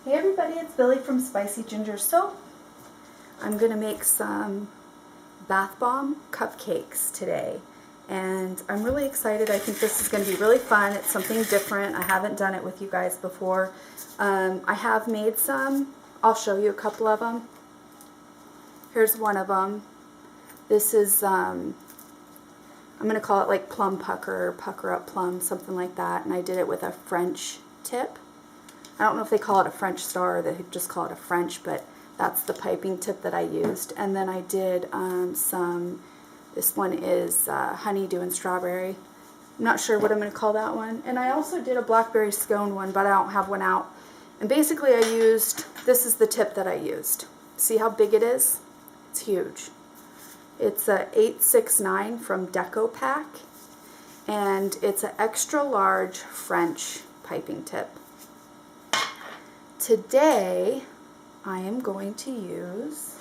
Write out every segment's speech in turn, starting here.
Hey everybody, it's Billy from Spicy Ginger Soap. I'm going to make some bath bomb cupcakes today, and I'm really excited. I think this is going to be really fun. It's something different. I haven't done it with you guys before. I have made some. I'll show you a couple of them. Here's one of them. This is, I'm going to call it like plum pucker, or pucker up plum, something like that, and I did it with a French tip. I don't know if they call it a French star or they just call it a French, but that's the piping tip that I used. And then I did this one is honeydew and strawberry. I'm not sure what I'm going to call that one. And I also did a blackberry scone one, but I don't have one out. And basically I used, this is the tip that I used. See how big it is? It's huge. It's a 869 from Deco Pack, and it's an extra large French piping tip. Today, I am going to use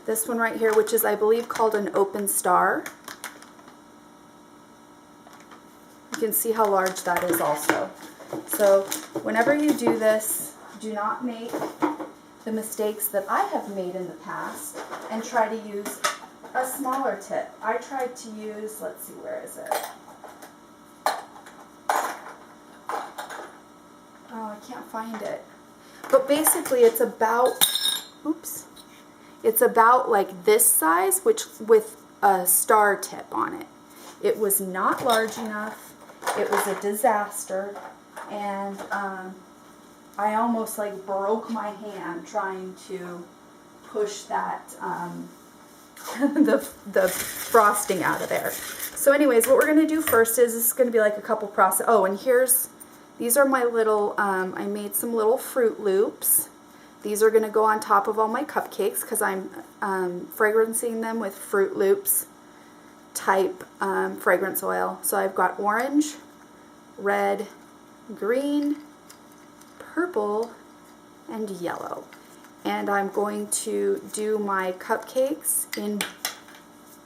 this one right here, which is, I believe, called an open star. You can see how large that is also. So, whenever you do this, do not make the mistakes that I have made in the past and try to use a smaller tip. I tried to use, let's see, where is it? Oh, I can't find it. But basically it's about, oops, it's about like this size, which with a star tip on it. It was not large enough. It was a disaster. And I almost like broke my hand trying to push that, the frosting out of there. So anyways, what we're going to do first is, this is going to be like a couple process. Oh, and these are my little, I made some little Fruit Loops. These are going to go on top of all my cupcakes because I'm fragrancing them with Fruit Loops type fragrance oil. So I've got orange, red, green, purple, and yellow. And I'm going to do my cupcakes in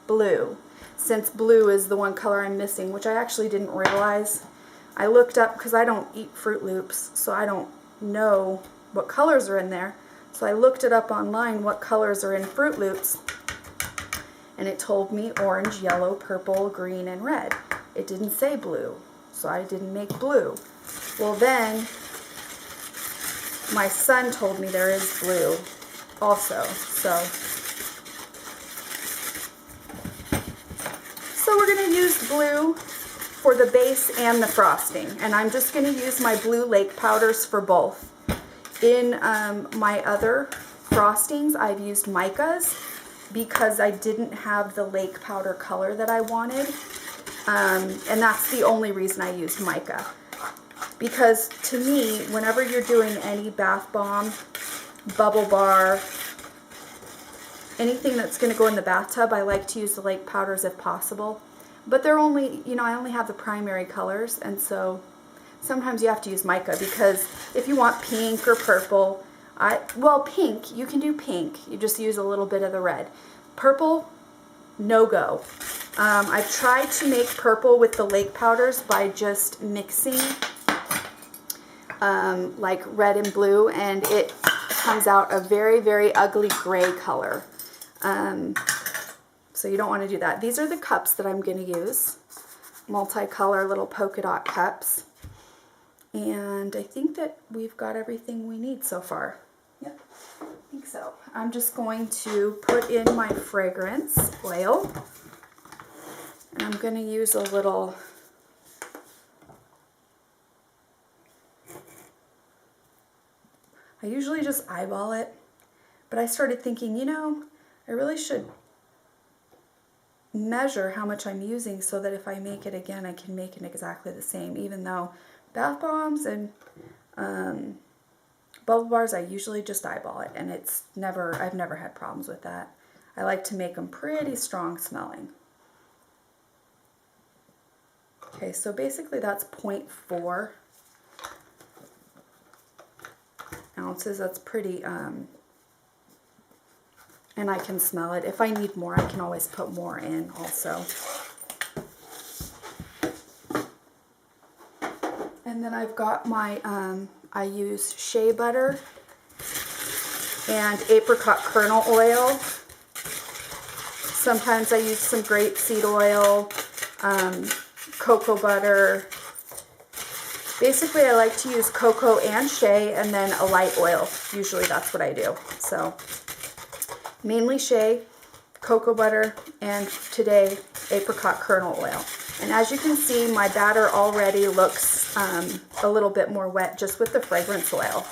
blue, since blue is the one color I'm missing, which I actually didn't realize. I looked up, because I don't eat Fruit Loops, so I don't know what colors are in there. So I looked it up online, what colors are in Fruit Loops, and it told me orange, yellow, purple, green, and red. It didn't say blue, so I didn't make blue. Well then, my son told me there is blue also, so we're going to use blue for the base and the frosting, and I'm just going to use my blue lake powders for both. In my other frostings, I've used micas because I didn't have the lake powder color that I wanted, and that's the only reason I used mica. Because to me, whenever you're doing any bath bomb, bubble bar, anything that's going to go in the bathtub, I like to use the lake powders if possible. But they're only, I only have the primary colors, and so sometimes you have to use mica, because if you want pink or purple, well, pink, you can do pink. You just use a little bit of the red. Purple, no go. I've tried to make purple with the lake powders by just mixing like red and blue, and it comes out a very, very ugly gray color. So you don't want to do that. These are the cups that I'm going to use. Multicolor little polka dot cups. And I think that we've got everything we need so far. Yep, I think so. I'm just going to put in my fragrance oil. And I'm going to use a little, I usually just eyeball it. But I started thinking, I really should measure how much I'm using so that if I make it again, I can make it exactly the same, even though bath bombs and bubble bars, I usually just eyeball it, and I've never had problems with that. I like to make them pretty strong smelling. Okay, so basically that's 0.4 ounces. That's pretty, and I can smell it. If I need more, I can always put more in also. And then I've got my, I use shea butter and apricot kernel oil. Sometimes I use some grapeseed oil, cocoa butter. Basically, I like to use cocoa and shea and then a light oil. Usually that's what I do. So mainly shea, cocoa butter, and today apricot kernel oil. And as you can see, my batter already looks a little bit more wet just with the fragrance oil.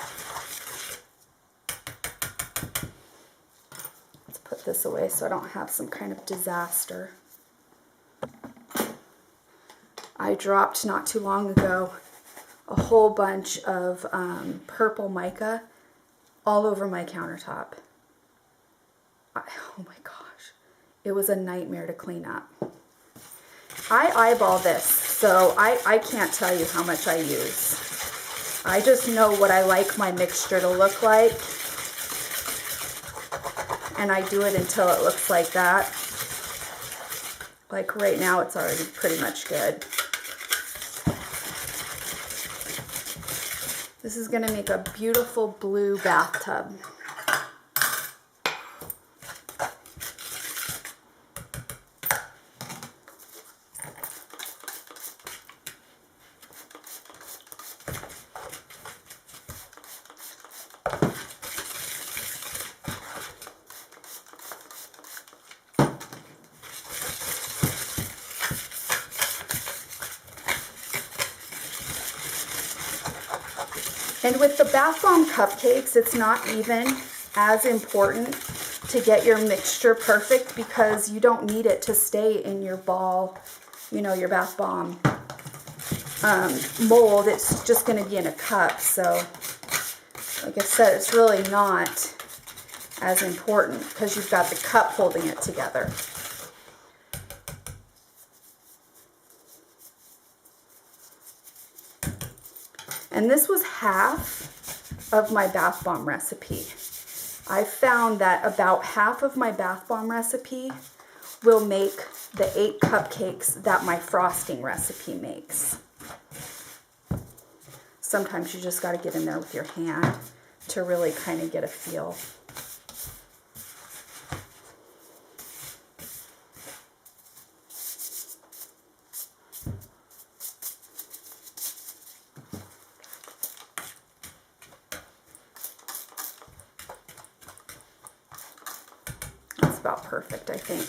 Let's put this away so I don't have some kind of disaster. I dropped not too long ago a whole bunch of purple mica all over my countertop. Oh my gosh, it was a nightmare to clean up. I eyeball this, so I can't tell you how much I use. I just know what I like my mixture to look like, and I do it until it looks like that. Like right now, it's already pretty much good. This is going to make a beautiful blue bathtub. And with the bath bomb cupcakes, it's not even as important to get your mixture perfect because you don't need it to stay in your ball, you know, your bath bomb mold. It's just going to be in a cup. So, like I said, it's really not as important because you've got the cup holding it together. And this was half of my bath bomb recipe. I found that about half of my bath bomb recipe will make the 8 cupcakes that my frosting recipe makes. Sometimes you just got to get in there with your hand to really kind of get a feel. About perfect, I think.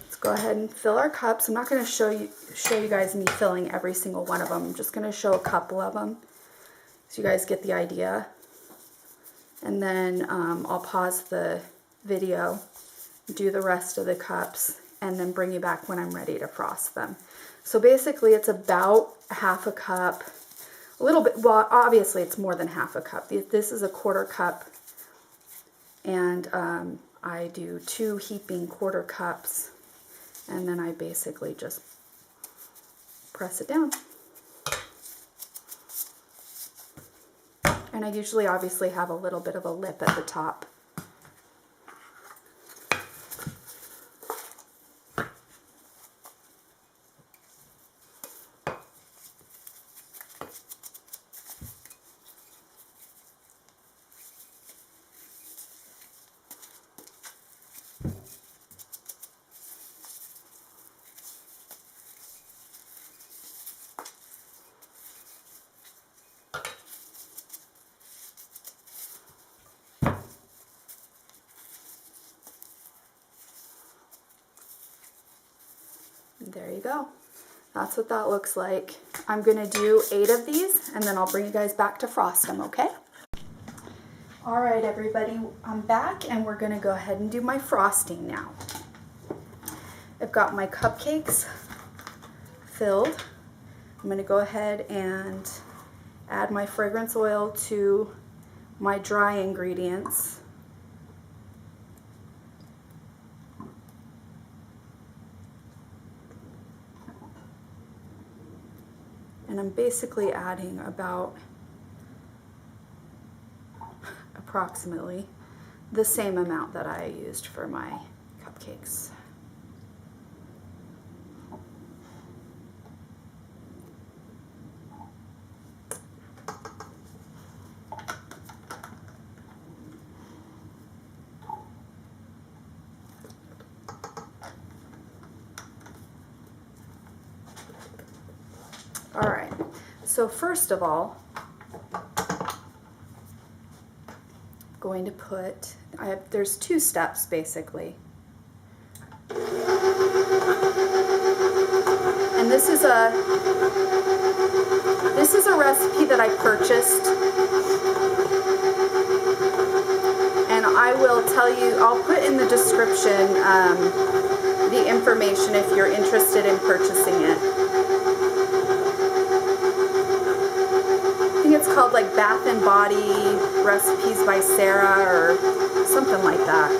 Let's go ahead and fill our cups. I'm not going to show you guys me filling every single one of them. I'm just going to show a couple of them so you guys get the idea. And then I'll pause the video, do the rest of the cups, and then bring you back when I'm ready to frost them. So basically it's about half a cup. A little bit, well, obviously it's more than half a cup. This is a 1/4 cup, and I do 2 heaping 1/4 cups, and then I basically just press it down. And I usually obviously have a little bit of a lip at the top. There you go. That's what that looks like. I'm going to do 8 of these, and then I'll bring you guys back to frost them, okay? All right, everybody, I'm back, and we're going to go ahead and do my frosting now. I've got my cupcakes filled. I'm going to go ahead and add my fragrance oil to my dry ingredients. And I'm basically adding about approximately the same amount that I used for my cupcakes. All right, so first of all, I'm going to put, there's 2 steps basically. And this is a recipe that I purchased, and I will tell you, I'll put in the description the information if you're interested in purchasing it. I think it's called like Bath and Body Recipes by Sarah or something like that.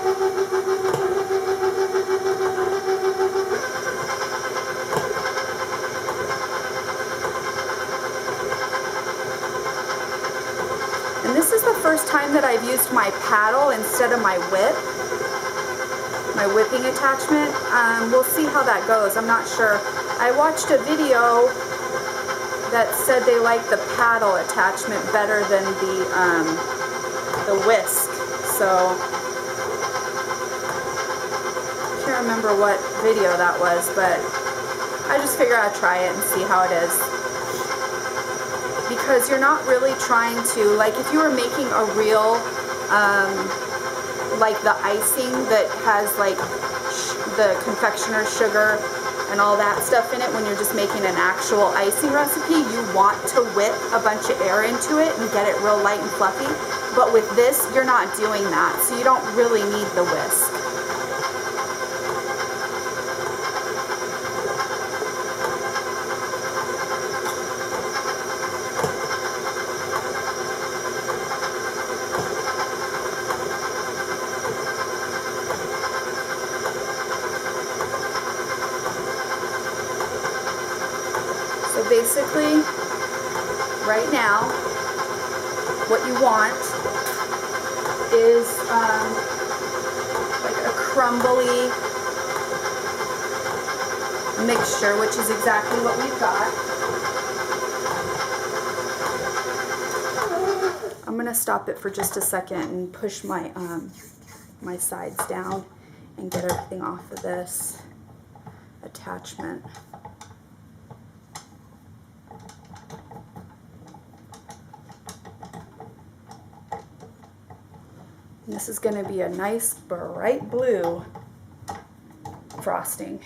And this is the first time that I've used my paddle instead of my whip, my whipping attachment. We'll see how that goes. I'm not sure. I watched a video that said they liked the paddle attachment better than the whisk. So I can't remember what video that was, but I just figured I'd try it and see how it is. Because you're not really trying to, like if you were making a real, like the icing that has like the confectioner's sugar and all that stuff in it, when you're just making an actual icing recipe, you want to whip a bunch of air into it and get it real light and fluffy. But with this, you're not doing that, so you don't really need the whisk. So basically, right now, what you want is like a crumbly mixture, which is exactly what we've got. I'm going to stop it for just a second and push my my sides down and get everything off of this attachment. This is going to be a nice bright blue frosting.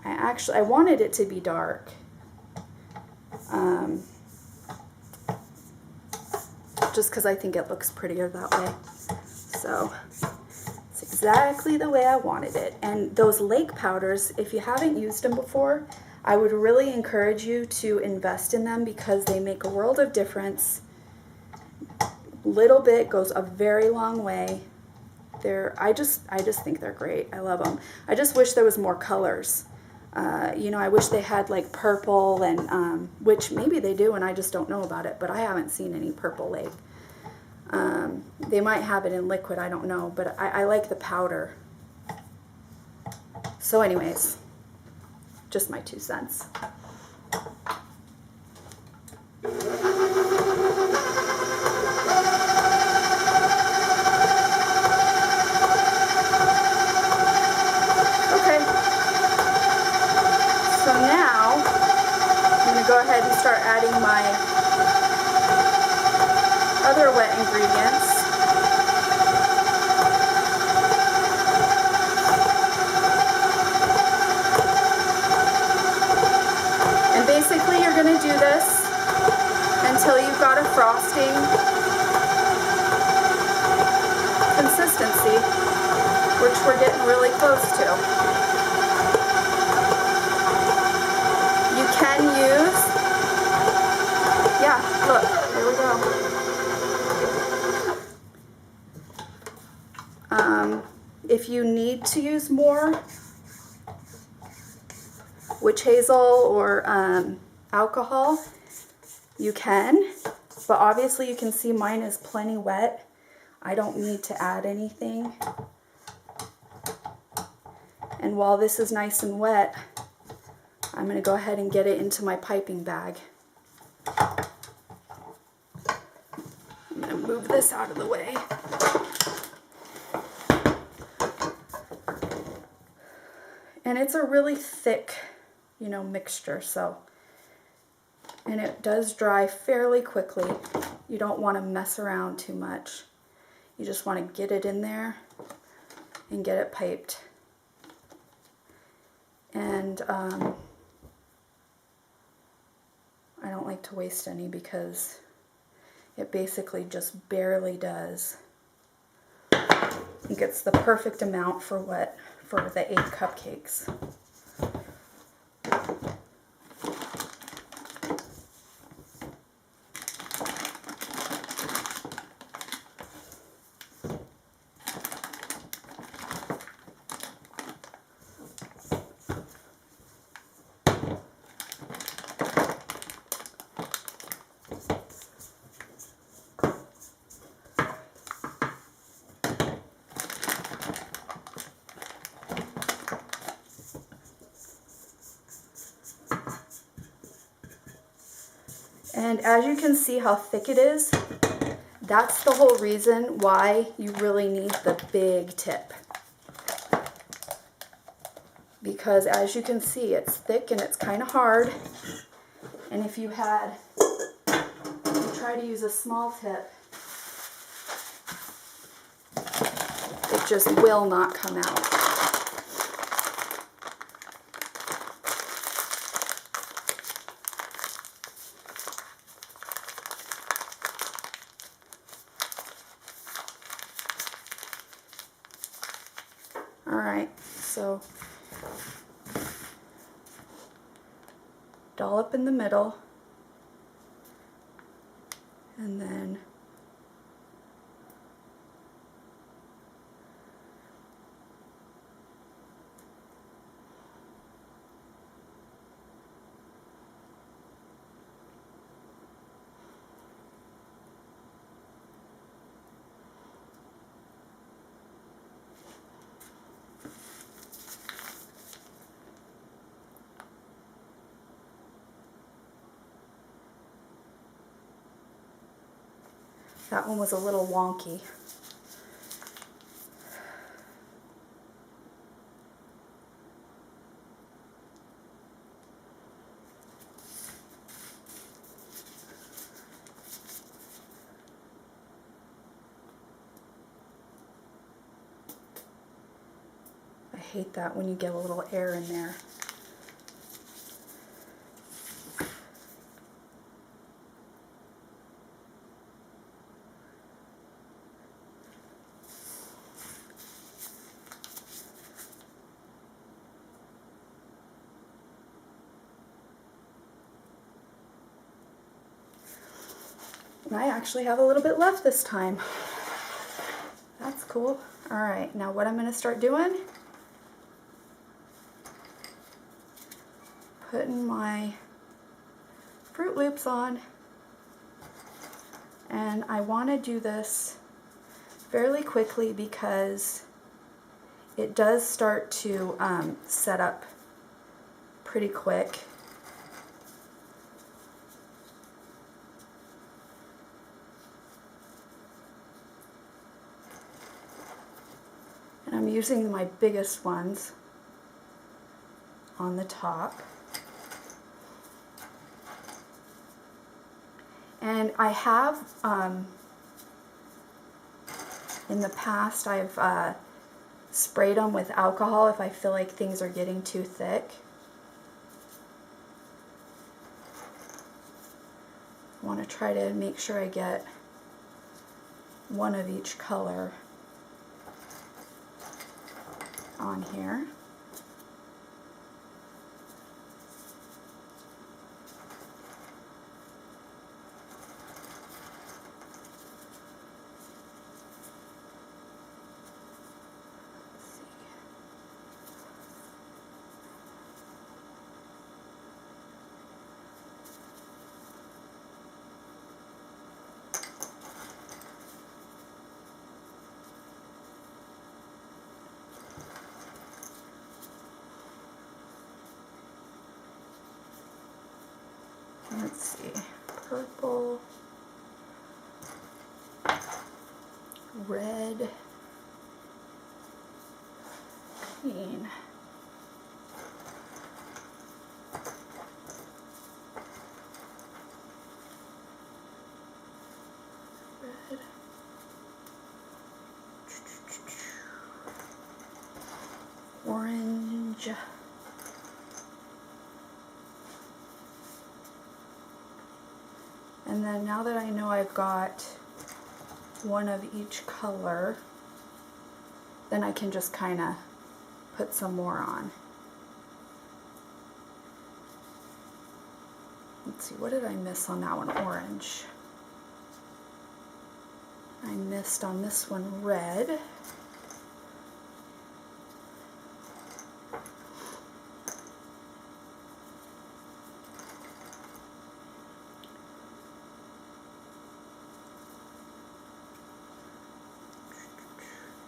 I wanted it to be dark. Just because I think it looks prettier that way. So it's exactly the way I wanted it. And those lake powders, if you haven't used them before, I would really encourage you to invest in them because they make a world of difference. Little bit goes a very long way. I just think they're great. I love them. I just wish there was more colors. You know, I wish they had like purple and which maybe they do and I just don't know about it, but I haven't seen any purple lake. They might have it in liquid, I don't know, but I like the powder. So anyways, just my 2 cents. Go ahead and start adding my other wet ingredients. And basically you're going to do this until you've got a frosting consistency, which we're getting really close to. You can use, yeah, look, here we go. If you need to use more witch hazel or alcohol, you can, but obviously you can see mine is plenty wet. I don't need to add anything. And while this is nice and wet, I'm going to go ahead and get it into my piping bag. I'm going to move this out of the way. And it's a really thick, you know, mixture, so And it does dry fairly quickly. You don't want to mess around too much. You just want to get it in there and get it piped. And I don't like to waste any because it basically just barely does. It gets the perfect amount for the 8 cupcakes. And as you can see how thick it is, that's the whole reason why you really need the big tip. Because as you can see, it's thick and it's kind of hard. And if you try to use a small tip, it just will not come out. Alright, so dollop in the middle, and then that one was a little wonky. I hate that when you get a little air in there. And I actually have a little bit left this time. That's cool. Alright, now what I'm going to start doing, putting my Fruit Loops on, and I want to do this fairly quickly because it does start to set up pretty quick. And I'm using my biggest ones on the top. And I have, in the past, I've sprayed them with alcohol if I feel like things are getting too thick. I want to try to make sure I get one of each color on here. Let's see, purple, red, green. And then now that I know I've got one of each color, then I can just kind of put some more on. Let's see, what did I miss on that one? Orange. I missed on this one red.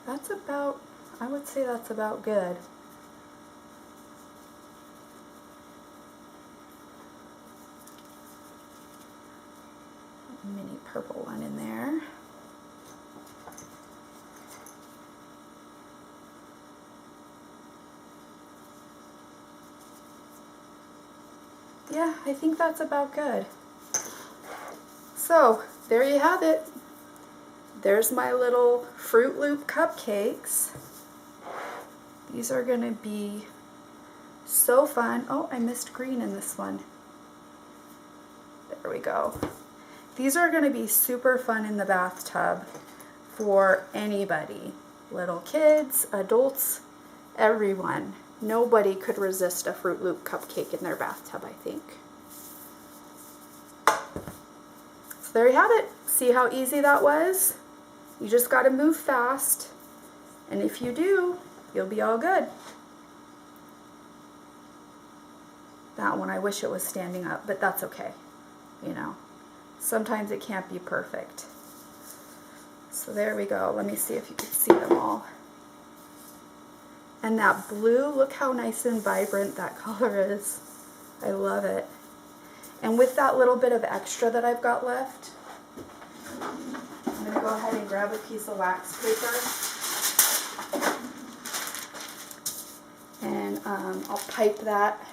That's about, I would say that's about good. Mini purple one in there. Yeah, I think that's about good. So, there you have it. There's my little Fruit Loop cupcakes. These are going to be so fun. Oh, I missed green in this one. There we go. These are going to be super fun in the bathtub for anybody. Little kids, adults, everyone. Nobody could resist a Fruit Loop cupcake in their bathtub, I think. So there you have it. See how easy that was? You just got to move fast, and if you do, you'll be all good. That one, I wish it was standing up, but that's okay. You know, sometimes it can't be perfect. So there we go. Let me see if you can see them all. And that blue, look how nice and vibrant that color is. I love it. And with that little bit of extra that I've got left, I'm going to go ahead and grab a piece of wax paper, and I'll pipe that.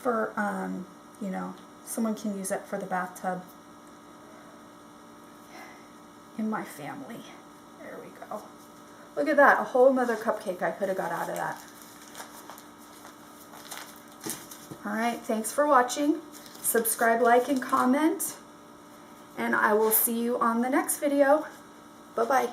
For, you know, someone can use it for the bathtub in my family. There we go. Look at that, a whole nother cupcake I could have got out of that. Alright, thanks for watching. Subscribe, like, and comment. And I will see you on the next video. Bye-bye.